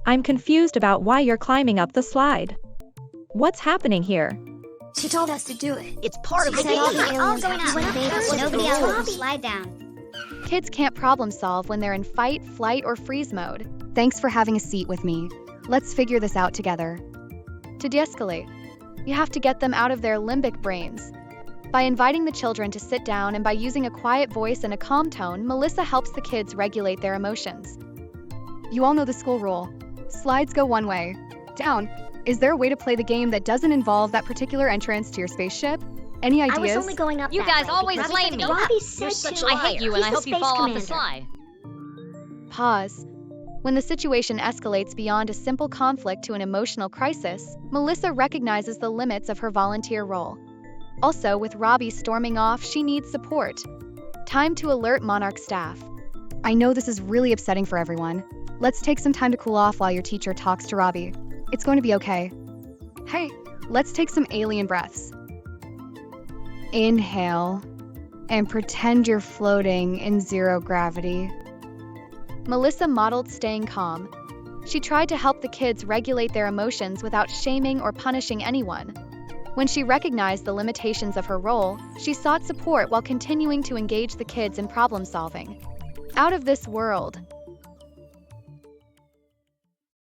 I'm confused about why you're climbing up the slide. What's happening here? She told us to do it. It's part of the Said all the game. aliens have to invade so nobody else will slide down. Kids can't problem solve when they're in fight, flight, or freeze mode. Thanks for having a seat with me. Let's figure this out together. To de-escalate, you have to get them out of their limbic brains. By inviting the children to sit down and by using a quiet voice and a calm tone, Melissa helps the kids regulate their emotions. You all know the school rule. Slides go one way. Down. Is there a way to play the game that doesn't involve that particular entrance to your spaceship? Any ideas? I was only going up You that guys way always because blame me. Robbie said You're such to. I hate you, and I He's hope the you space fall off the commander. slide. Pause. When the situation escalates beyond a simple conflict to an emotional crisis, Melissa recognizes the limits of her volunteer role. Also, with Robbie storming off, she needs support. Time to alert Monarch staff. I know this is really upsetting for everyone. Let's take some time to cool off while your teacher talks to Robbie. It's going to be okay. Hey, let's take some alien breaths. Inhale, and pretend you're floating in zero gravity. Melissa modeled staying calm. She tried to help the kids regulate their emotions without shaming or punishing anyone. When she recognized the limitations of her role, she sought support while continuing to engage the kids in problem solving. Out of this world,